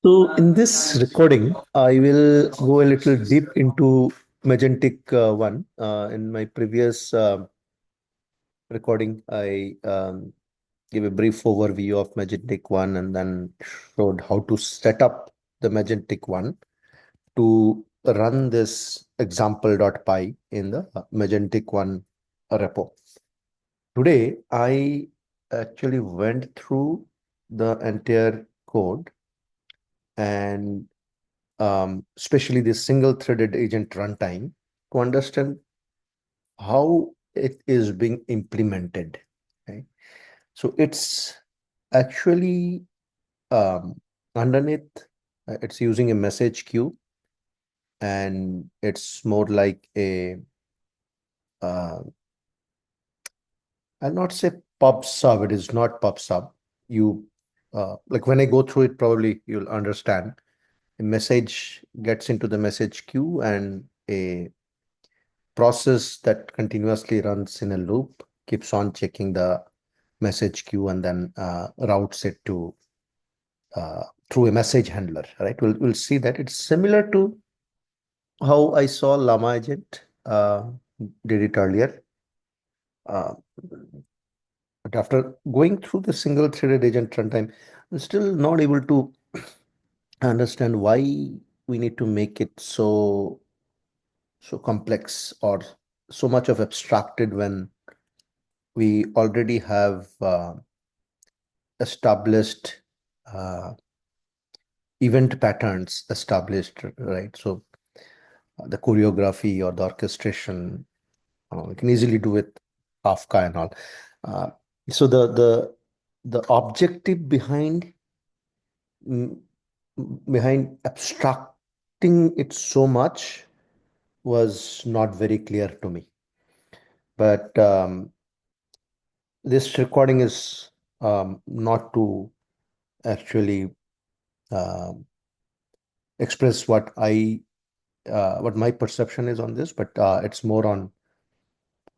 So in this recording, I will go a little deep into Magentic-One. In my previous recording, I gave a brief overview of Magentic-One and then showed how to set up the Magentic-One to run this example.py in the Magentic-One repo. Today, I actually went through the entire code and especially the single-threaded agent runtime to understand how it is being implemented. Okay? So it's actually underneath, it's using a message queue, and it's more like a, I'll not say pub sub, it is not pub sub. You, like when I go through it, probably you'll understand. A message gets into the message queue and a process that continuously runs in a loop keeps on checking the message queue and then routes it to through a message handler, right? We'll see that it's similar to how I saw Llama agent did it earlier. But after going through the single-threaded agent runtime, I'm still not able to understand why we need to make it so complex or so much of abstracted when we already have established event patterns established, right? So the choreography or the orchestration, we can easily do with Kafka and all. So the objective mm, behind abstracting it so much was not very clear to me. But this recording is not to actually express what what my perception is on this, but it's more on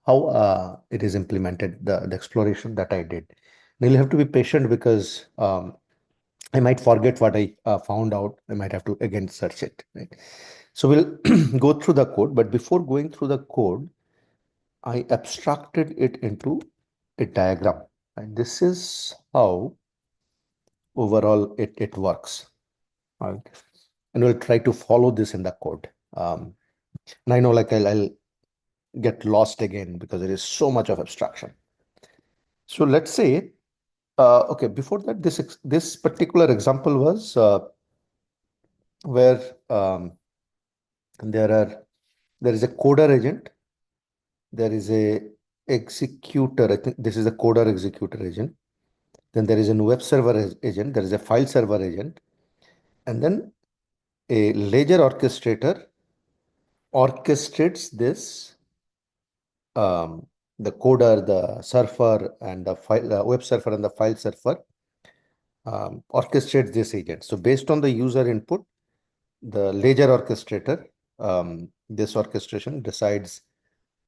how it is implemented, the exploration that I did. And you'll have to be patient because I might forget what I found out. I might have to again search it. Right? So we'll go through the code, but before going through the code, I abstracted it into a diagram. And this is how overall it works. Right? And we'll try to follow this in the code. And I know like I'll get lost again because there is so much of abstraction. So let's say, okay, before that, this particular example was where there is a coder agent, there is a executor. I think this is a coder executor agent. Then there is a web server agent, there is a file server agent, and then a ledger orchestrator orchestrates this, the coder, the server, and the file, the web server and the file server orchestrates this agent. So based on the user input, the ledger orchestrator, this orchestration decides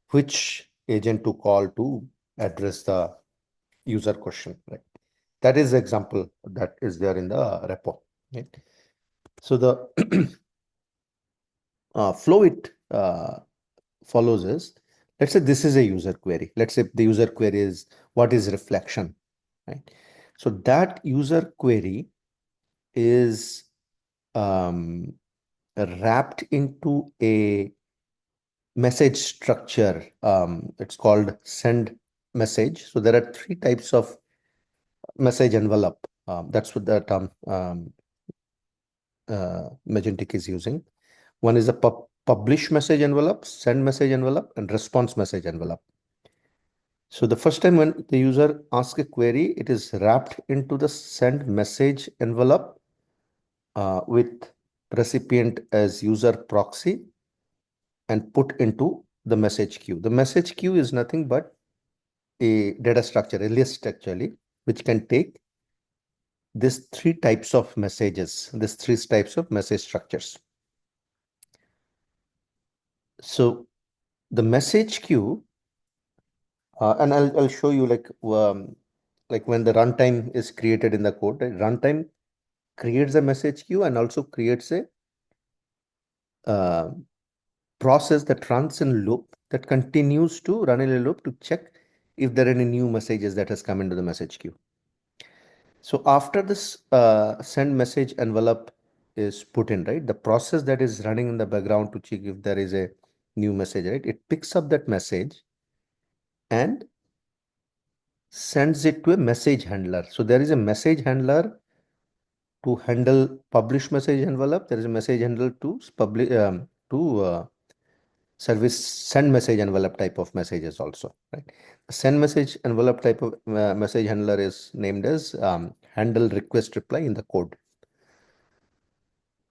which agent to call to address the user question. Right? That is the example that is there in the repo. Right? So the flow it follows is, let's say this is a user query. Let's say the user query is what is reflection, right? So that user query is wrapped into a message structure. It's called send message. So there are three types of message envelope. That's what the term Magentic is using. One is a publish message envelope, send message envelope, and response message envelope. So the first time when the user asks a query, it is wrapped into the send message envelope with recipient as user proxy and put into the message queue. The message queue is nothing but a data structure, a list actually, which can take these three types of messages, these three types of message structures. So the message queue, and I'll show you like like when the runtime is created in the code, right? Runtime creates a message queue and also creates a uh, process that runs in loop that continues to run in a loop to check if there are any new messages that has come into the message queue. So after this send message envelope is put in, right? The process that is running in the background to check if there is a new message, right? It picks up that message and sends it to a message handler. So there is a message handler to handle publish message envelope. There is a message handler to publish to service send message envelope type of messages also, right? Send message envelope type of message handler is named as handle request reply in the code.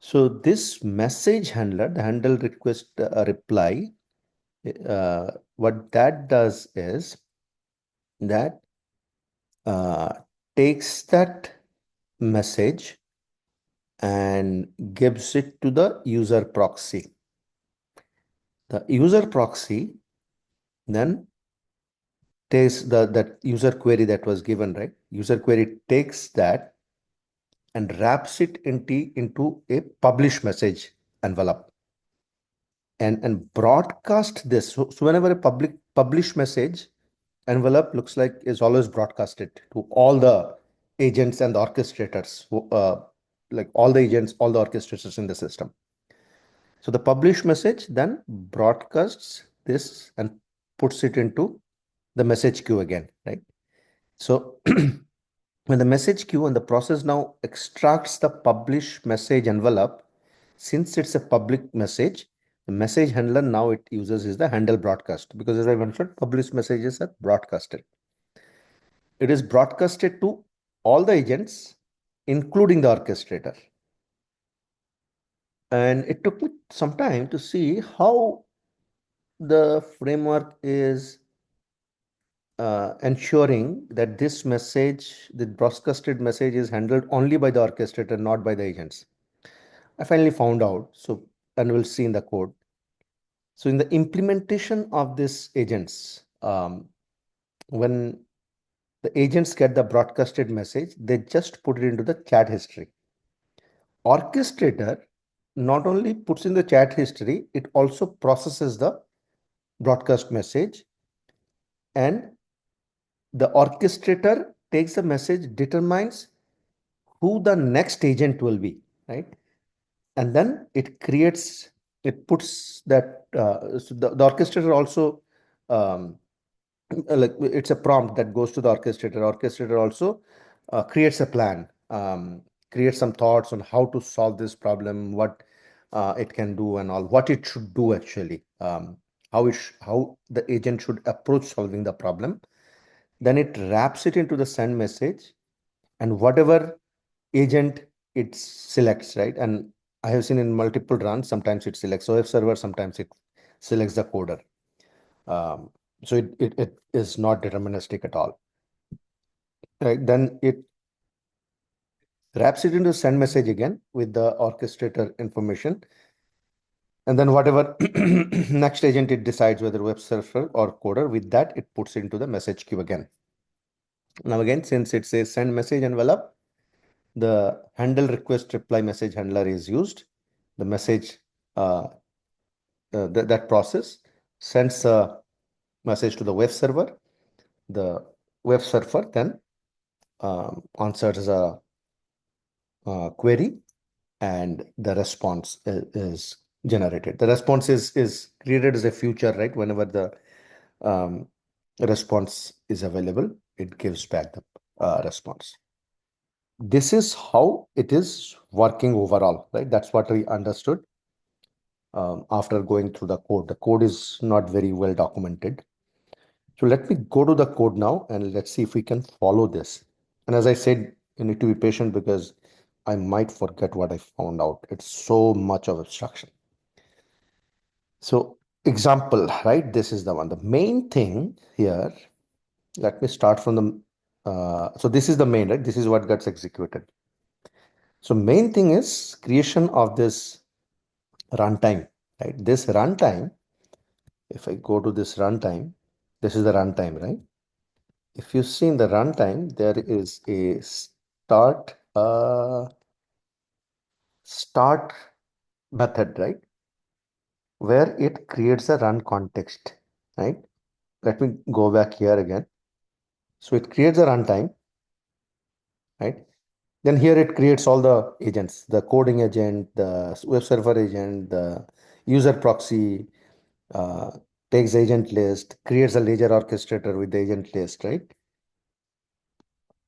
So this message handler, the handle request reply, what that does is that uh, takes that message and gives it to the user proxy. The user proxy then takes that user query that was given, right? User query takes that and wraps it into a publish message envelope and broadcast this. So whenever a publish message envelope looks like is always broadcasted to all the agents and the orchestrators, like all the agents, all the orchestrators in the system. So the publish message then broadcasts this and puts it into the message queue again, right? So when the message queue and the process now extracts the publish message envelope, since it's a public message, the message handler now it uses is the handle broadcast, because as I mentioned, published messages are broadcasted. It is broadcasted to all the agents, including the orchestrator. And it took me some time to see how the framework is ensuring that this message, the broadcasted message, is handled only by the orchestrator, not by the agents. I finally found out. So, and we'll see in the code. So, in the implementation of this agents, when the agents get the broadcasted message, they just put it into the chat history. Orchestrator not only puts in the chat history, it also processes the broadcast message, and the orchestrator takes the message, determines who the next agent will be, right? And then it puts that, so the orchestrator also, um, like it's a prompt that goes to the orchestrator. Orchestrator also creates a plan, creates some thoughts on how to solve this problem, what it can do and all, what it should do actually, how the agent should approach solving the problem. Then it wraps it into the send message, and whatever agent it selects, right? And I have seen in multiple runs, sometimes it selects OF server, sometimes it selects the coder. Um, so it is not deterministic at all. Right? Then it wraps it into send message again with the orchestrator information. And then whatever next agent it decides, whether web server or coder, with that it puts into the message queue again. Now again, since it says send message envelope, the handle request reply message handler is used. The message, that process sends a message to the web server. The web server then answers a query, and the response is generated. The response is created as a future, right? Whenever the um, response is available, it gives back the response. This is how it is working overall, right? That's what we understood after going through the code. The code is not very well documented. So let me go to the code now and let's see if we can follow this. And as I said, you need to be patient because I might forget what I found out. It's so much of abstraction. So example, right? This is the one. The main thing here, let me start from so this is the main, right? This is what gets executed. So main thing is creation of this runtime, right? This runtime, if I go to this runtime, this is the runtime, right? if you see in the runtime, there is a start method, right? Where it creates a run context, right? Let me go back here again. So it creates a runtime, right? Then here it creates all the agents, the coding agent, the web server agent, the user proxy, uh, takes agent list, creates a ledger orchestrator with the agent list, right?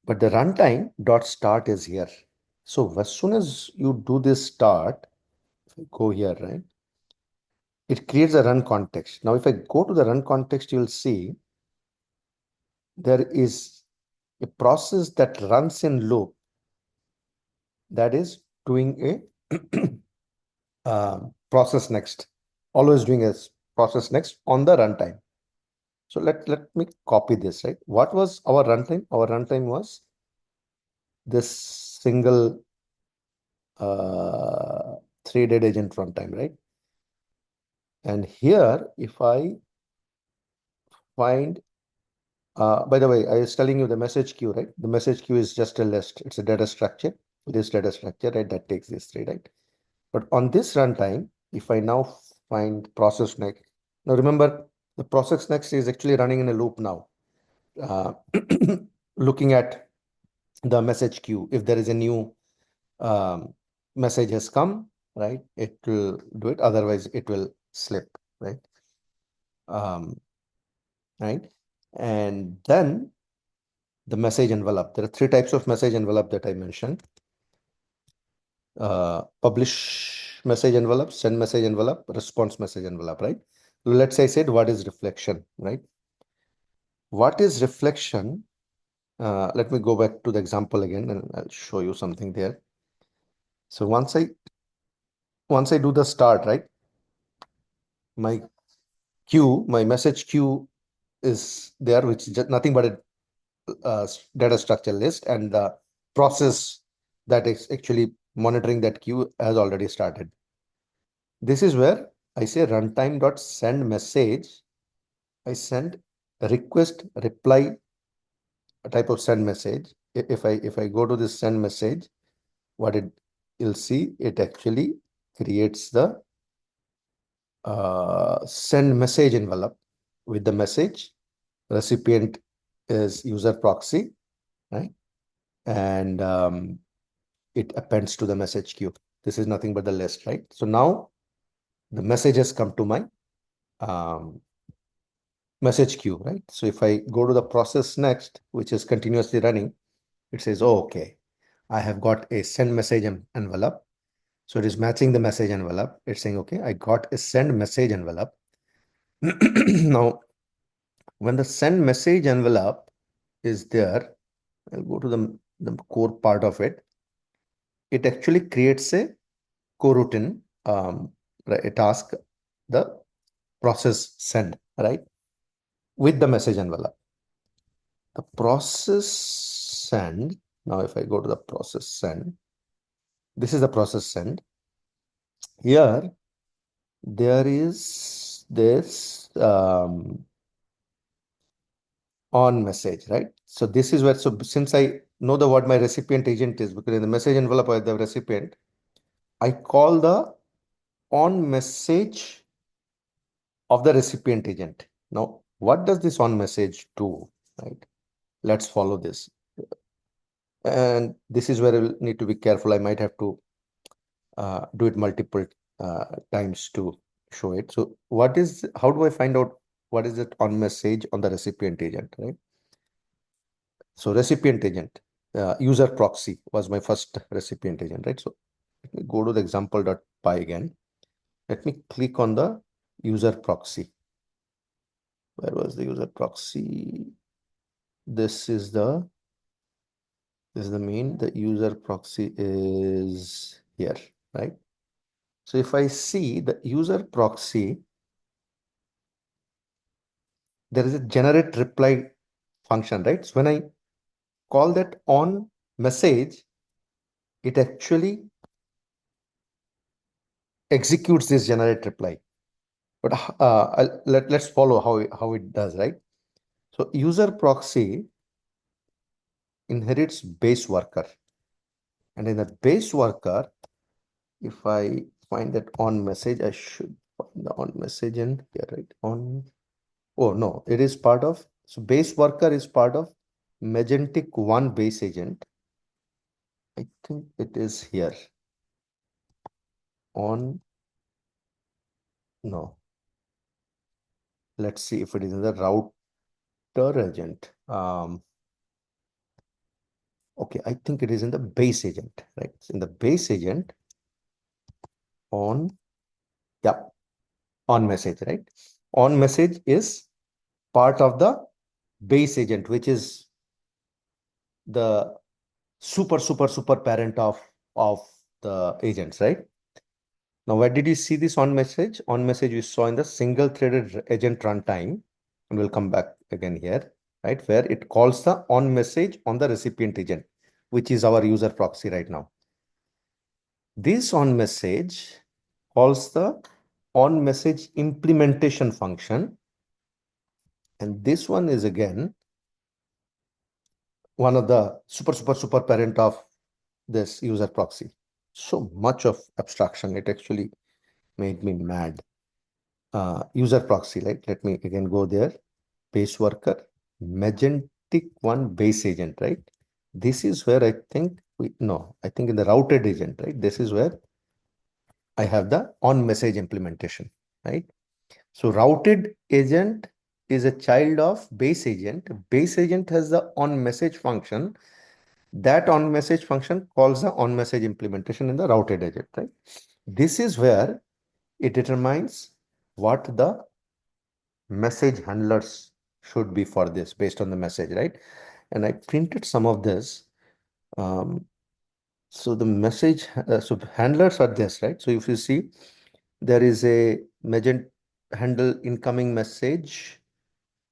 But the runtime dot start is here. So as soon as you do this start, if I go here, right, it creates a run context. Now, if I go to the run context, you'll see there is a process that runs in loop that is doing a process next, always doing a process next on the runtime. So let me copy this, right? What was our runtime? Our runtime was this single threaded agent runtime, right? And here, if I find, by the way, I was telling you the message queue, right? The message queue is just a list. It's a data structure. This data structure, right? That takes this three, right? But on this runtime, if I now find process next, now remember the process next is actually running in a loop now. Uh, looking at the message queue, if there is a new um, message has come, right? It will do it. Otherwise, it will slip, right? Um, right. And then the message envelope. There are three types of message envelope that I mentioned. Publish message envelope, send message envelope, response message envelope, right? Let's say I said, what is reflection, right? What is reflection? Let me go back to the example again and I'll show you something there. So once I do the start, right? My my message queue is there, which is just nothing but a data structure list, and the process that is actually monitoring that queue has already started. This is where I say runtime dot send message. I send a request reply type of send message. If I go to this send message, what you'll see it actually creates the send message envelope with the message. Recipient is user proxy, right? And it appends to the message queue. This is nothing but the list, right? So now the message has come to my um, message queue, right? So if I go to the process next, which is continuously running, it says, oh, okay, I have got a send message envelope. So it is matching the message envelope. It's saying, okay, I got a send message envelope. Now, when the send message envelope is there, I'll go to the core part of it. It actually creates a coroutine, a task, the process send, right? With the message envelope. The process send, now if I go to the process send, this is the process send. Here, there is this on message, right? So this is where, so since I know what my recipient agent is, because in the message envelope I have the recipient, I call the on message of the recipient agent. Now, what does this on message do, right? Let's follow this. And this is where I will need to be careful. I might have to do it multiple times to show it. So how do I find out what is it on message on the recipient agent, right? So recipient agent, user proxy was my first recipient agent, right? So let me go to the example.py again. Let me click on the user proxy. Where was the user proxy? This is the main. The user proxy is here, right? So if I see the user proxy, there is a generate reply function, right? So when I call that on message, it actually executes this generate reply. But let's follow how it does, right? So user proxy inherits base worker. And in the base worker, if I find that on message, I should find the on message in here, right? On, oh no, it is part of, so base worker is part of Magentic-One base agent. I think it is here. On, no. Let's see if it is in the router agent. Okay, I think it is in the base agent, right? In the base agent on, yeah, on message, right? On message is part of the base agent, which is the super parent of the agents, right? Now, where did you see this on message? On message we saw in the single threaded agent runtime, and we'll come back again here, right? Where it calls the on message on the recipient agent, which is our user proxy right now. This on message calls the on message implementation function. And this one is again one of the super parent of this user proxy. So much of abstraction, it actually made me mad. User proxy, right? Let me again go there. Base worker, Magentic-One base agent, right? This is where I think I think in the routed agent, right? This is where I have the on message implementation, right? So routed agent is a child of base agent. Base agent has the on message function. That on message function calls the on message implementation in the routed agent, right? This is where it determines what the message handlers should be for this based on the message, right? And I printed some of this. So the message, so handlers are this, right? So if you see, there is a Magent handle incoming message.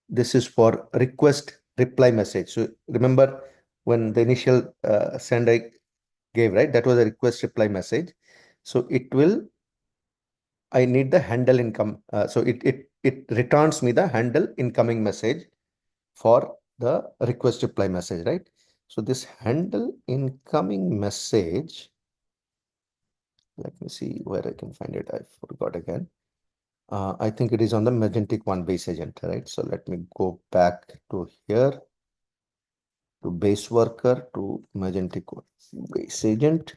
This is for request reply message. So remember when the initial send I gave, right? That was a request reply message. So it will, I need the handle income. So it returns me the handle incoming message for the request reply message, right? So this handle incoming message, let me see where I can find it. I forgot again. I think it is on the Magentic-One base agent, right? So let me go back to here, to base worker, to Magentic-One base agent.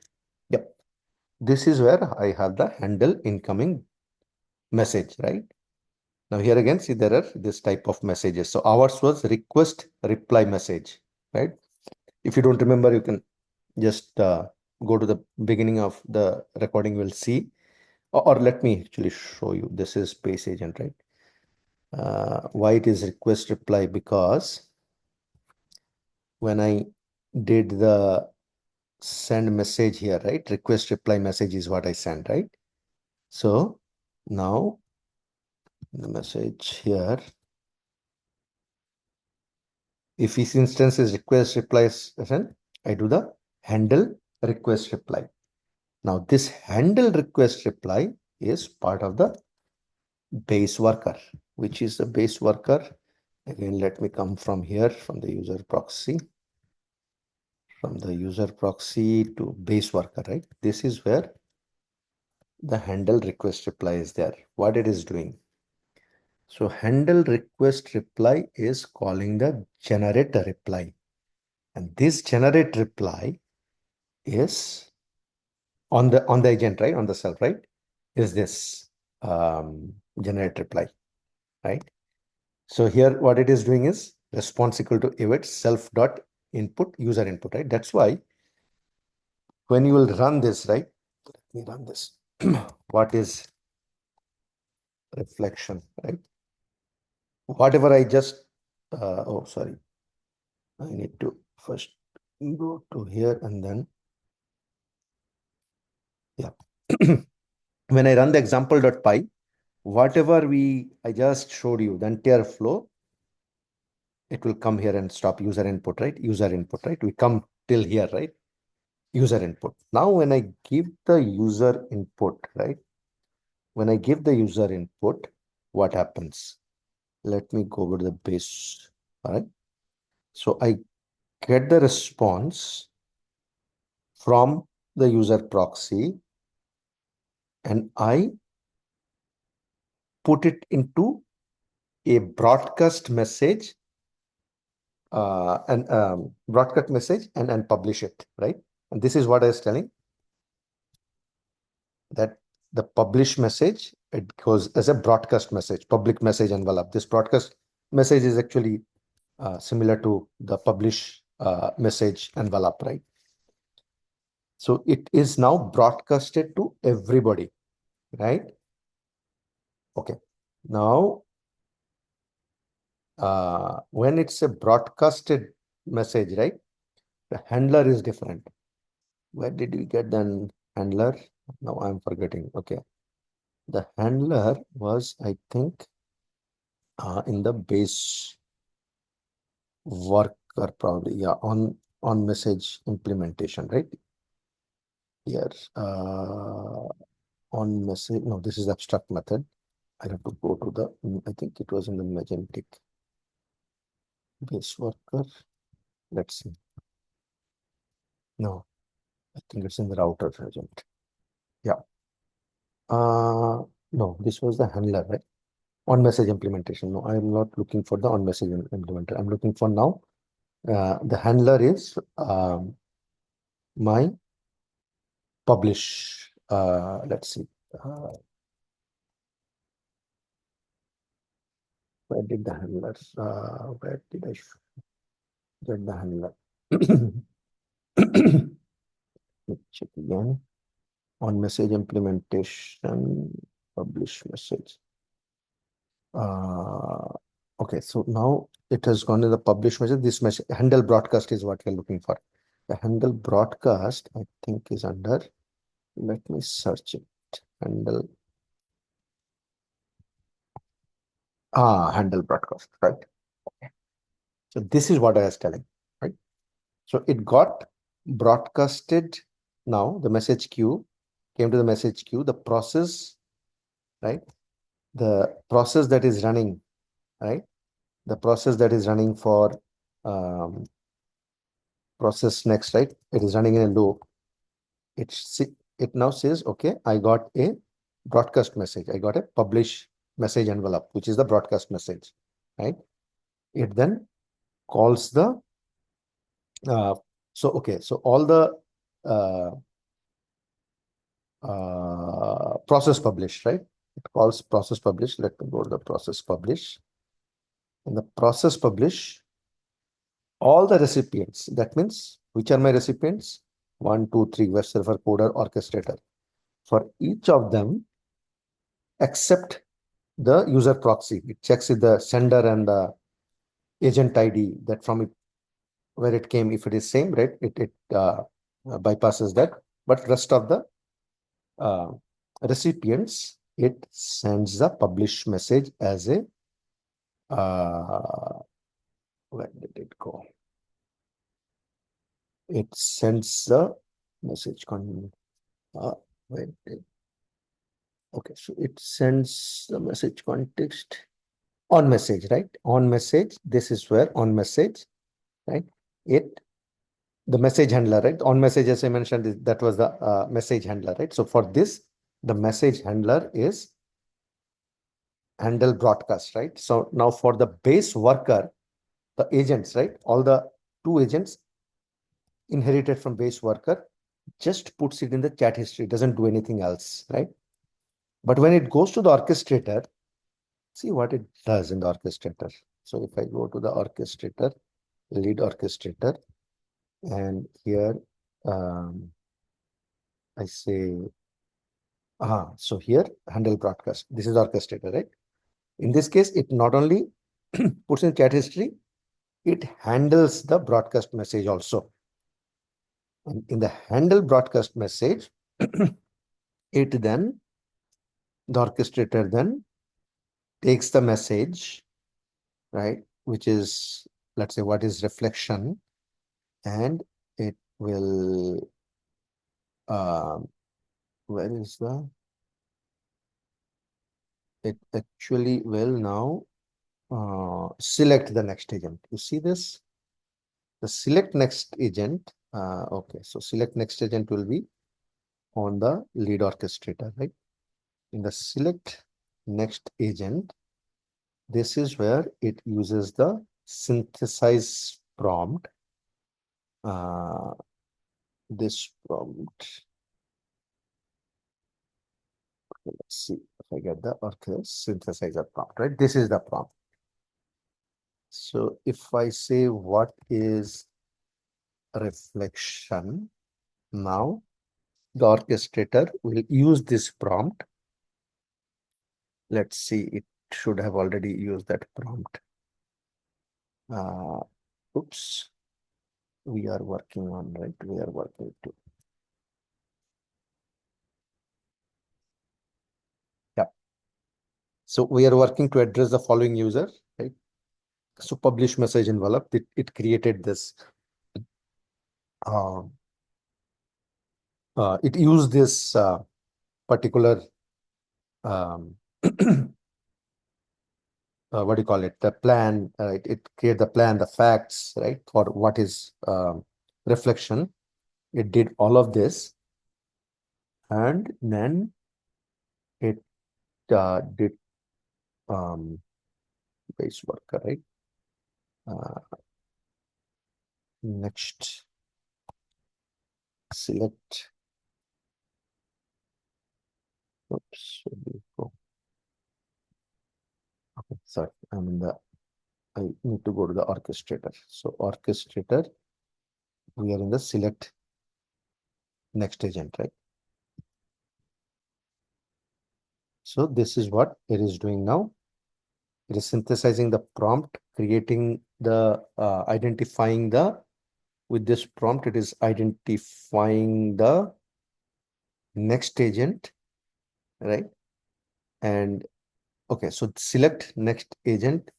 Yep. This is where I have the handle incoming message, right? Now here again, see there are this type of messages. So ours was request reply message, right? If you don't remember, you can just go to the beginning of the recording, we'll see. Or let me actually show you. This is base agent, right? Why it is request reply? Because when I did the send message here, right? Request reply message is what I sent, right? So now the message here, if this instance is request reply send, I do the handle request reply. Now this handle request reply is part of the base worker, which is the base worker. Again, let me come from here, from the user proxy, to base worker, right? This is where the handle request reply is there. What it is doing. So handle request reply is calling the generate reply. And this generate reply is on the agent, right? On the self, right? Is this generate reply, right? So here what it is doing is response equal to await self dot input user input, right? That's why when you will run this, right? Let me run this. What is reflection, right? Whatever I just, oh, sorry. I need to first go to here and then, yeah. When I run the example.py, whatever I just showed you, the entire flow, it will come here and stop user input, right? User input, right? We come till here, right? User input. Now, when I give the user input, right? When I give the user input, what happens? Let me go over the base, all right? So I get the response from the user proxy, and I put it into a broadcast message and broadcast message and publish it, right? And this is what I was telling, that the publish message, it goes as a broadcast message, public message envelope. This broadcast message is actually similar to the publish message envelope, right? So it is now broadcasted to everybody, right? Okay. Now, when it's a broadcasted message, right? The handler is different. Where did we get the handler? Now I'm forgetting. Okay. The handler was, I think, in the base worker probably. Yeah, on message implementation, right? Here, on message. No, this is abstract method. I have to go to the, I think it was in the Magentic base worker. Let's see. No, I think it's in the router agent. Yeah. No, this was the handler, right? On message implementation. No, I'm not looking for the on message implementer. I'm looking for now. The handler is my publish. Let's see. Where did the handler? Where did I get the handler? Check again. On message implementation, publish message. Okay, so now it has gone to the publish message. This message handle broadcast is what we're looking for. The handle broadcast, I think, is under. Let me search it. Handle. Handle broadcast, right? So this is what I was telling, right? So it got broadcasted. Now the message queue came to the message queue. The process, right? The process that is running, right? The process that is running for process next, right? It is running in a loop. It now says, okay, I got a broadcast message. I got a publish message envelope, which is the broadcast message, right? It then calls the so all the uh, process publish, right? It calls process publish. Let me go to the process publish. In the process publish, all the recipients, that means which are my recipients? 1, 2, 3, web server, coder, orchestrator. For each of them, except the user proxy, it checks if the sender and the agent ID that from it where it came, if it is same, right? It bypasses that. But rest of the uh, recipients, it sends the publish message as a where did it go? It sends the message where did, okay, so it sends the message context on message, right? On message, this is where on message, right? It the message handler, right? On message, as I mentioned, that was the message handler, right? So for this, the message handler is handle broadcast, right? So now for the base worker, the agents, right? All the two agents inherited from base worker just puts it in the chat history, doesn't do anything else, right? But when it goes to the orchestrator, see what it does in the orchestrator. So if I go to the orchestrator, lead orchestrator, and here I say, so here handle broadcast. This is orchestrator, right? In this case, it not only puts in chat history, it handles the broadcast message also. And in the handle broadcast message, it then, the orchestrator then takes the message, right? Which is, let's say, what is reflection, and it will, where is the, it actually will now select the next agent. You see this? The select next agent, okay, so select next agent will be on the lead orchestrator, right? In the select next agent, this is where it uses the synthesize prompt. This prompt, let's see if I get the synthesizer prompt, right? This is the prompt. So if I say what is reflection, now the orchestrator will use this prompt. Let's see, it should have already used that prompt. Oops, we are working on, right? We are working to. Yeah. So we are working to address the following user, right? So publish message envelope, it created this. Uh, it used this particular um, what do you call it? The plan, it create the plan, the facts, right? For what is reflection. It did all of this, and then it did base worker, right? Next, select. Oops, where do you go? Okay, sorry, I'm in the. I need to go to the orchestrator. So orchestrator, we are in the select next agent, right? So this is what it is doing now. It is synthesizing the prompt, creating the identifying the, with this prompt, it is identifying the next agent, right? And okay, so select next agent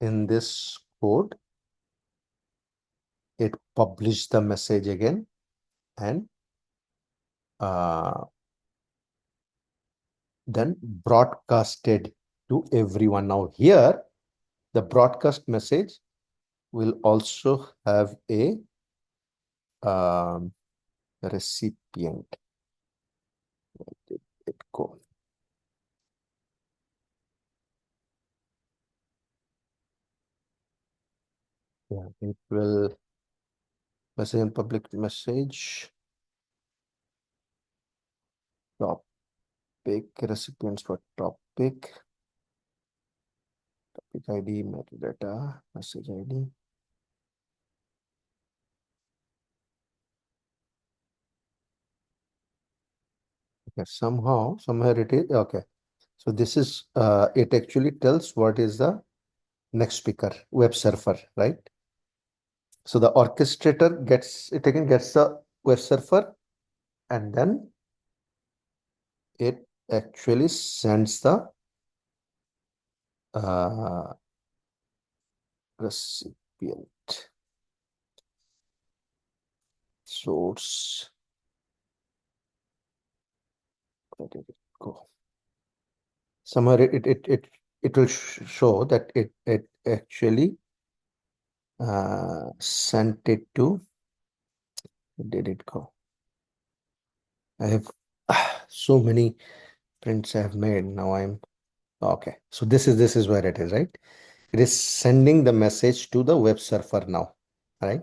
in this code, it published the message again and then broadcasted to everyone. Now here, the broadcast message will also have a recipient. Where did it go? Yeah, it will message and public message. Topic, recipients for topic ID, metadata, message ID. Okay, somewhere it is okay. So this is it actually tells what is the next speaker, web surfer, right? So the orchestrator gets it again, gets the web surfer, and then it actually sends the recipient source. Where did it go? Somewhere it will show that it actually sent it to. Where did it go? I have so many prints I have made. Now I'm okay. So this is where it is, right? It is sending the message to the web surfer now, right?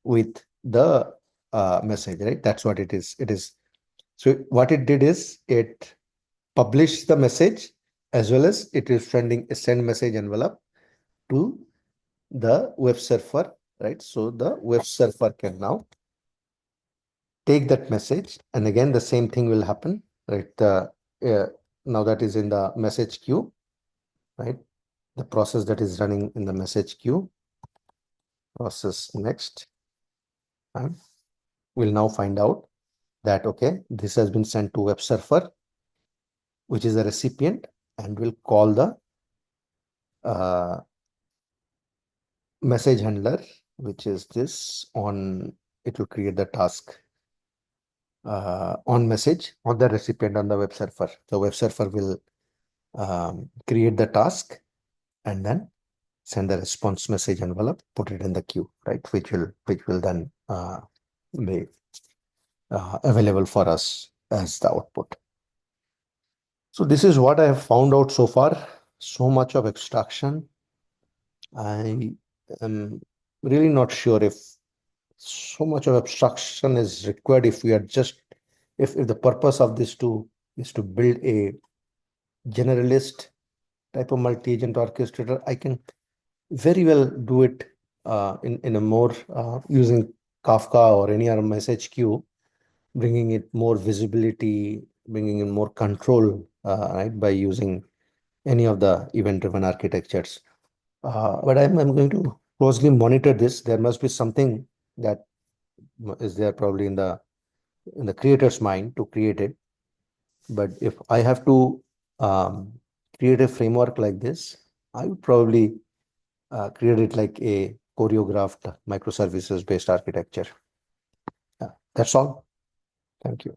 With the message, right? That's what it is. It is. So what it did is it published the message as well as it is sending a send message envelope to the web surfer, right? So the web surfer can now take that message, and again the same thing will happen, right? Now that is in the message queue, right? The process that is running in the message queue, process next, and we'll now find out that okay, this has been sent to web surfer, which is the recipient, and we'll call the message handler, which is this on. It will create the task on message on the recipient on the web surfer. The web surfer will create the task and then send the response message envelope, put it in the queue, right? Which will then be available for us as the output. So this is what I have found out so far. So much of abstraction. I am really not sure if so much of abstraction is required if we are just if the purpose of this is to build a generalist type of multi-agent orchestrator. I can very well do it in a more using Kafka or any other message queue, bringing it more visibility, bringing in more control, right, by using any of the event-driven architectures. But I'm going to closely monitor this. There must be something that is there probably in the creator's mind to create it. But if I have to create a framework like this, I would probably create it like a choreographed microservices based architecture. Yeah, that's all. Thank you.